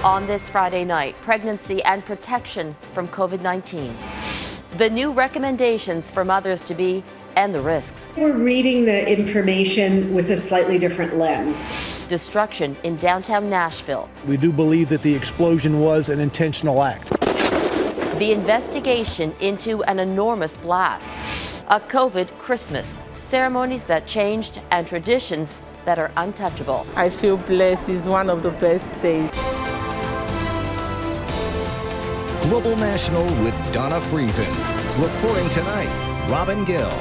On this Friday night, pregnancy and protection from COVID-19. The new recommendations for mothers to be and the risks. We're reading the information with a slightly different lens. Destruction in downtown Nashville. We do believe that the explosion was an intentional act. The investigation into an enormous blast. A COVID Christmas. Ceremonies that changed and traditions that are untouchable. I feel blessed. It's one of the best days. Global National with Donna Friesen. Reporting tonight, Robin Gill.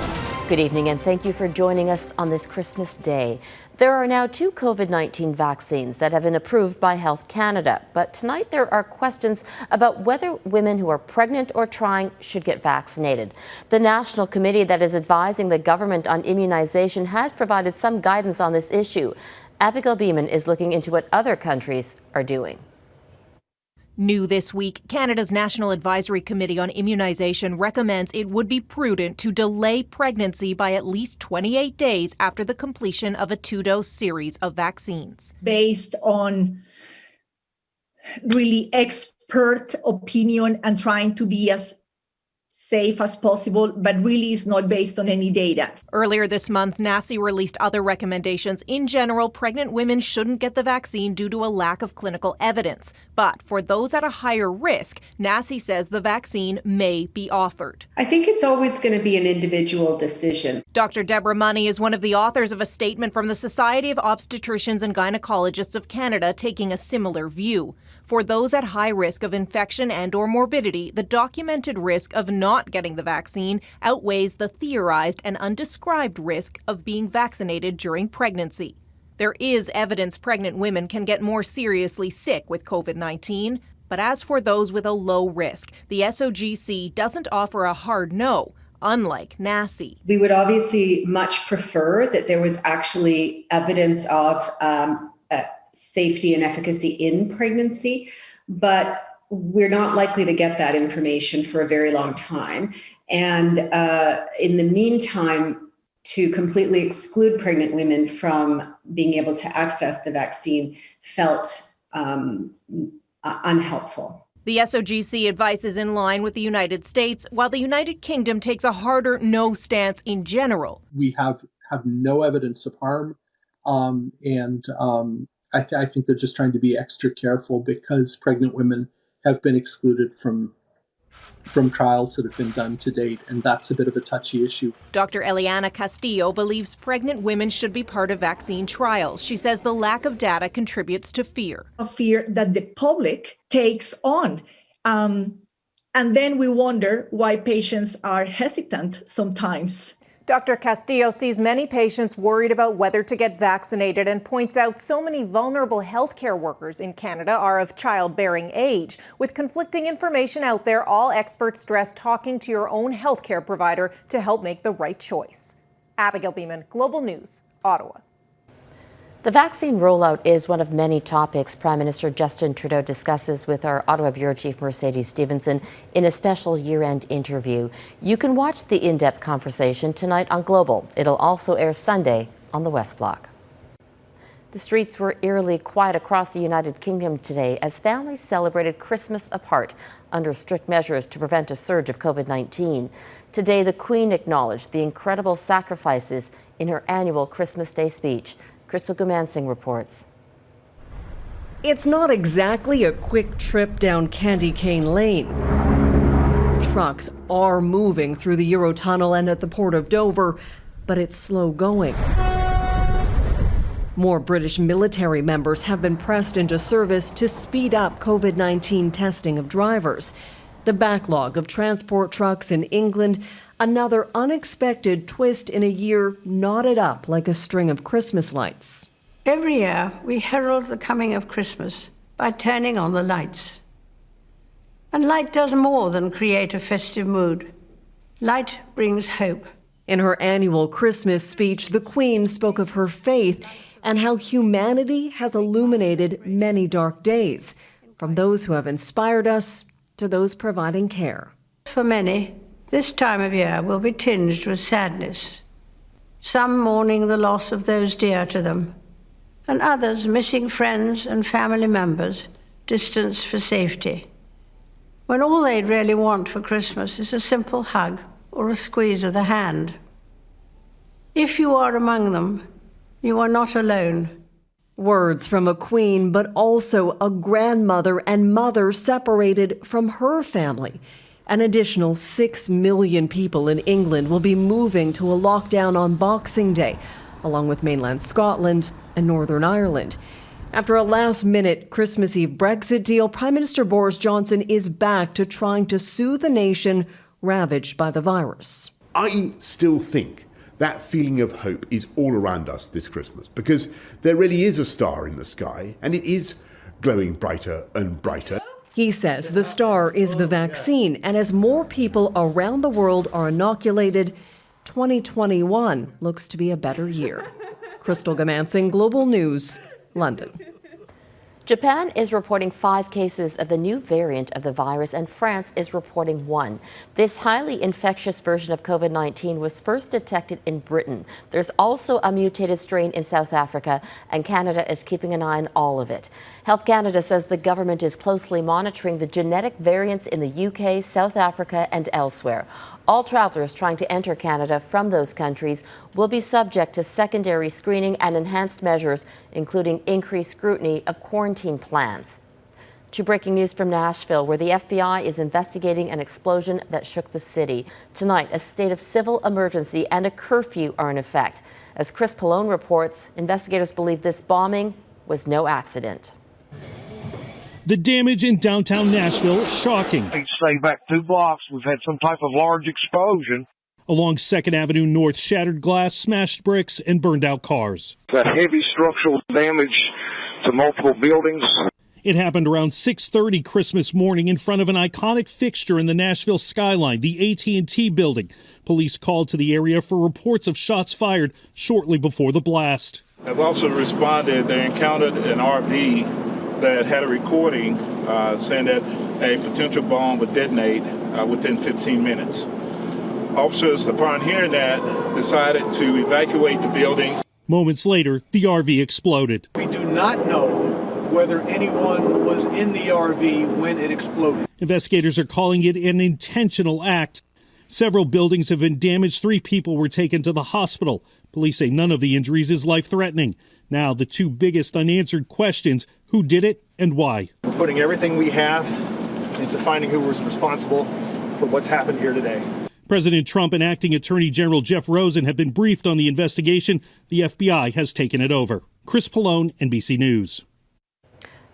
Good evening and thank you for joining us on this Christmas Day. There are now 2 COVID-19 vaccines that have been approved by Health Canada, but tonight there are questions about whether women who are pregnant or trying should get vaccinated. The national committee that is advising the government on immunization has provided some guidance on this issue. Abigail Bimman is looking into what other countries are doing. New this week, Canada's National Advisory Committee on Immunization recommends it would be prudent to delay pregnancy by at least 28 days after the completion of a 2-dose series of vaccines. Based on really expert opinion and trying to be as safe as possible, but really is not based on any data. Earlier this month, NACI released other recommendations. In general, pregnant women shouldn't get the vaccine due to a lack of clinical evidence. But for those at a higher risk, NACI says the vaccine may be offered. I think it's always going to be an individual decision. Dr. Deborah Money is one of the authors of a statement from the Society of Obstetricians and Gynecologists of Canada taking a similar view. For those at high risk of infection and/or morbidity, the documented risk of not getting the vaccine outweighs the theorized and undescribed risk of being vaccinated during pregnancy. There is evidence pregnant women can get more seriously sick with COVID-19, but as for those with a low risk, the SOGC doesn't offer a hard no, unlike NACI. We would obviously much prefer that there was actually evidence of safety and efficacy in pregnancy, but we're not likely to get that information for a very long time. And in the meantime, to completely exclude pregnant women from being able to access the vaccine felt unhelpful. The SOGC advice is in line with the United States, while the United Kingdom takes a harder no stance in general. We have no evidence of harm, I think they're just trying to be extra careful because pregnant women have been excluded from trials that have been done to date, and that's a bit of a touchy issue. Dr. Eliana Castillo believes pregnant women should be part of vaccine trials. She says the lack of data contributes to fear. A fear that the public takes on. And then we wonder why patients are hesitant sometimes. Dr. Castillo sees many patients worried about whether to get vaccinated and points out so many vulnerable healthcare workers in Canada are of childbearing age. With conflicting information out there, all experts stress talking to your own healthcare provider to help make the right choice. Abigail Bimman, Global News, Ottawa. The vaccine rollout is one of many topics Prime Minister Justin Trudeau discusses with our Ottawa Bureau Chief Mercedes Stephenson in a special year-end interview. You can watch the in-depth conversation tonight on Global. It'll also air Sunday on the West Block. The streets were eerily quiet across the United Kingdom today as families celebrated Christmas apart under strict measures to prevent a surge of COVID-19. Today, the Queen acknowledged the incredible sacrifices in her annual Christmas Day speech. Crystal Goomansingh reports. It's not exactly a quick trip down Candy Cane Lane. Trucks are moving through the Eurotunnel and at the Port of Dover, but it's slow going. More British military members have been pressed into service to speed up COVID-19 testing of drivers. The backlog of transport trucks in England, another unexpected twist in a year knotted up like a string of Christmas lights. Every year, we herald the coming of Christmas by turning on the lights. And light does more than create a festive mood. Light brings hope. In her annual Christmas speech, the Queen spoke of her faith and how humanity has illuminated many dark days, from those who have inspired us to those providing care. For many, this time of year will be tinged with sadness, some mourning the loss of those dear to them, and others missing friends and family members distance for safety, when all they'd really want for Christmas is a simple hug or a squeeze of the hand. If you are among them, you are not alone. Words from a queen, but also a grandmother and mother separated from her family. An additional 6 million people in England will be moving to a lockdown on Boxing Day, along with mainland Scotland and Northern Ireland. After a last-minute Christmas Eve Brexit deal, Prime Minister Boris Johnson is back to trying to soothe a nation ravaged by the virus. I still think that feeling of hope is all around us this Christmas, because there really is a star in the sky, and it is glowing brighter and brighter. He says the star is the vaccine, and as more people around the world are inoculated, 2021 looks to be a better year. Crystal Goomansingh, Global News, London. Japan is reporting 5 cases of the new variant of the virus, and France is reporting 1. This highly infectious version of COVID-19 was first detected in Britain. There's also a mutated strain in South Africa, and Canada is keeping an eye on all of it. Health Canada says the government is closely monitoring the genetic variants in the UK, South Africa, and elsewhere. All travelers trying to enter Canada from those countries will be subject to secondary screening and enhanced measures, including increased scrutiny of quarantine plans. To breaking news from Nashville, where the FBI is investigating an explosion that shook the city. Tonight, a state of civil emergency and a curfew are in effect. As Chris Pollone reports, investigators believe this bombing was no accident. The damage in downtown Nashville is shocking. I'd say back 2 blocks, we've had some type of large explosion. Along 2nd Avenue North, shattered glass, smashed bricks, and burned out cars. That heavy structural damage to multiple buildings. It happened around 6:30 Christmas morning in front of an iconic fixture in the Nashville skyline, the AT&T building. Police called to the area for reports of shots fired shortly before the blast. Has also responded they encountered an RV that had a recording saying that a potential bomb would detonate within 15 minutes. Officers, upon hearing that, decided to evacuate the buildings. Moments later, the RV exploded. We do not know whether anyone was in the RV when it exploded. Investigators are calling it an intentional act. Several buildings have been damaged. 3 people were taken to the hospital. Police say none of the injuries is life-threatening. Now, the 2 biggest unanswered questions: who did it and why? We're putting everything we have into finding who was responsible for what's happened here today. President Trump and Acting Attorney General Jeff Rosen have been briefed on the investigation. The FBI has taken it over. Chris Pollone, NBC News.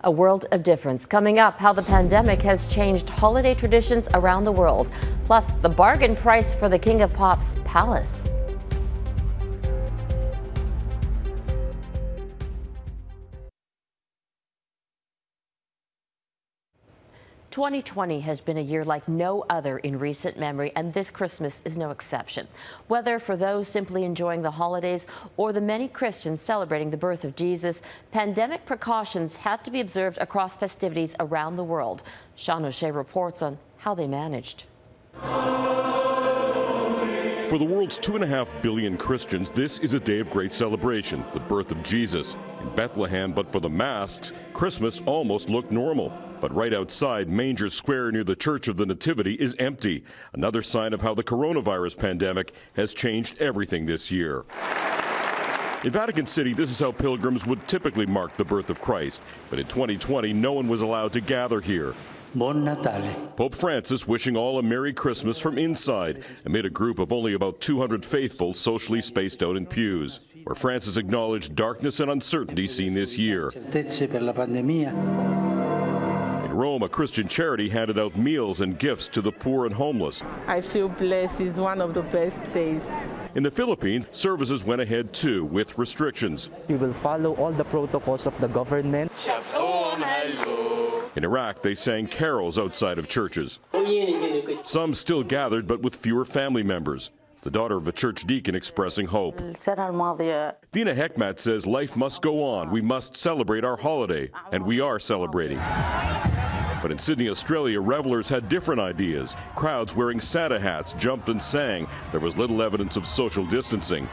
A world of difference. Coming up, how the pandemic has changed holiday traditions around the world. Plus, the bargain price for the King of Pop's palace. 2020 has been a year like no other in recent memory, and this Christmas is no exception. Whether for those simply enjoying the holidays or the many Christians celebrating the birth of Jesus, pandemic precautions had to be observed across festivities around the world. Sean O'Shea reports on how they managed. For the world's 2.5 billion Christians, this is a day of great celebration, the birth of Jesus. In Bethlehem, but for the masks, Christmas almost looked normal. But right outside Manger Square near the Church of the Nativity is empty, another sign of how the coronavirus pandemic has changed everything this year. In Vatican City, this is how pilgrims would typically mark the birth of Christ. But in 2020, no one was allowed to gather here. Buon Natale. Pope Francis wishing all a Merry Christmas from inside, amid a group of only about 200 faithful socially spaced out in pews, where Francis acknowledged darkness and uncertainty seen this year. In Rome, a Christian charity handed out meals and gifts to the poor and homeless. I feel blessed. It's one of the best days. In the Philippines, services went ahead too, with restrictions. We will follow all the protocols of the government. In Iraq, they sang carols outside of churches. Some still gathered, but with fewer family members. The daughter of a church deacon expressing hope. Dina Hekmat says life must go on. We must celebrate our holiday, and we are celebrating. But in Sydney, Australia, revelers had different ideas. Crowds wearing Santa hats jumped and sang. There was little evidence of social distancing.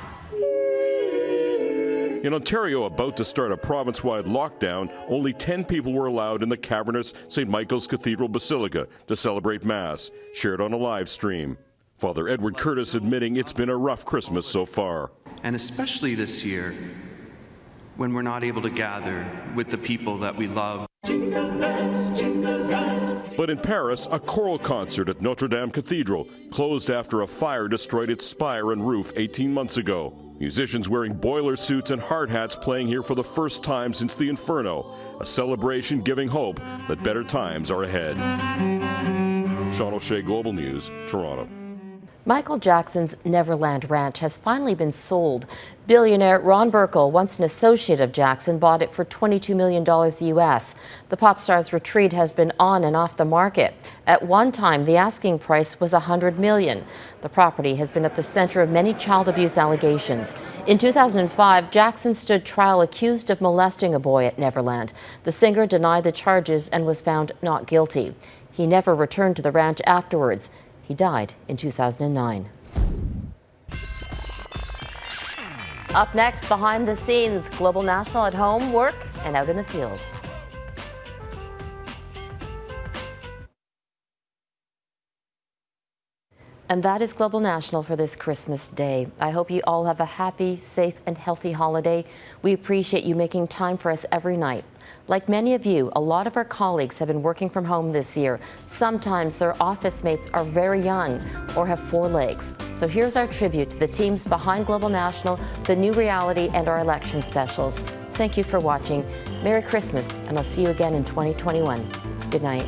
In Ontario, about to start a province-wide lockdown, only 10 people were allowed in the cavernous St. Michael's Cathedral Basilica to celebrate Mass, shared on a live stream. Father Edward Curtis admitting it's been a rough Christmas so far. And especially this year, when we're not able to gather with the people that we love. But in Paris, a choral concert at Notre Dame Cathedral closed after a fire destroyed its spire and roof 18 months ago. Musicians wearing boiler suits and hard hats playing here for the first time since the Inferno, a celebration giving hope that better times are ahead. Sean O'Shea, Global News, Toronto. Michael Jackson's Neverland Ranch has finally been sold. Billionaire Ron Burkle, once an associate of Jackson, bought it for $22 million US. The pop star's retreat has been on and off the market. At one time, the asking price was $100 million. The property has been at the center of many child abuse allegations. In 2005, Jackson stood trial accused of molesting a boy at Neverland. The singer denied the charges and was found not guilty. He never returned to the ranch afterwards. He died in 2009. Up next, behind the scenes, Global National at home, work, and out in the field. And that is Global National for this Christmas Day. I hope you all have a happy, safe, and healthy holiday. We appreciate you making time for us every night. Like many of you, a lot of our colleagues have been working from home this year. Sometimes their office mates are very young or have 4 legs. So here's our tribute to the teams behind Global National, the new reality, and our election specials. Thank you for watching. Merry Christmas, and I'll see you again in 2021. Good night.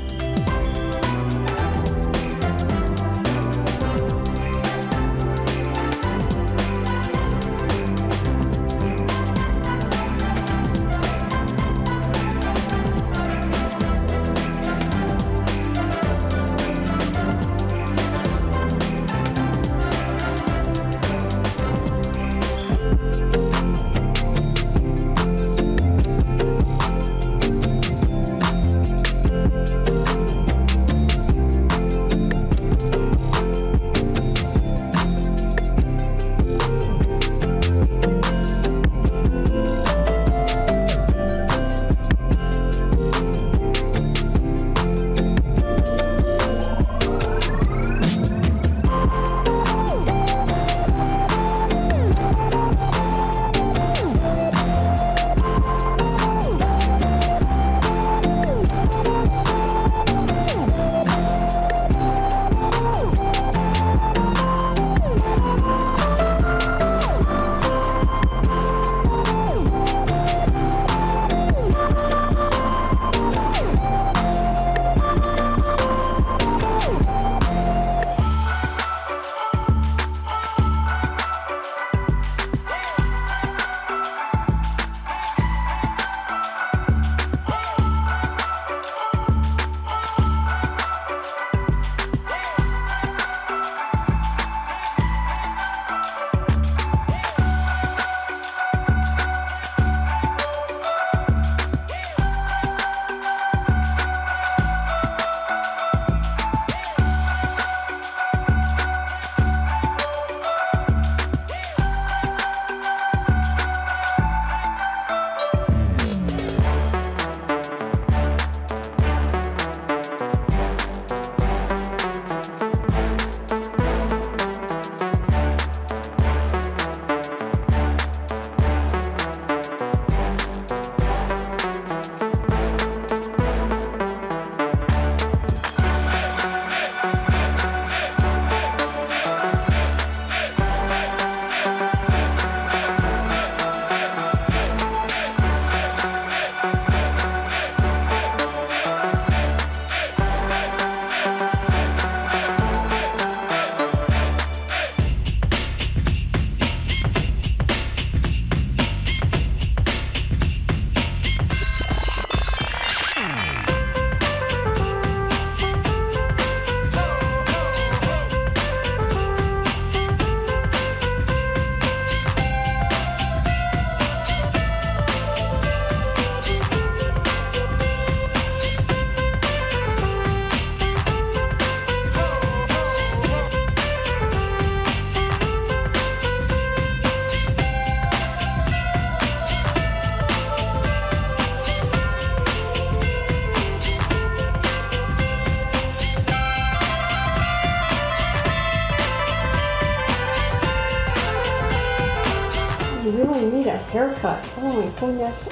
really need a haircut. Oh my goodness,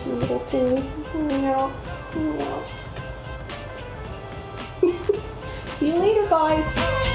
you little thing. Meow, meow. See you later, guys.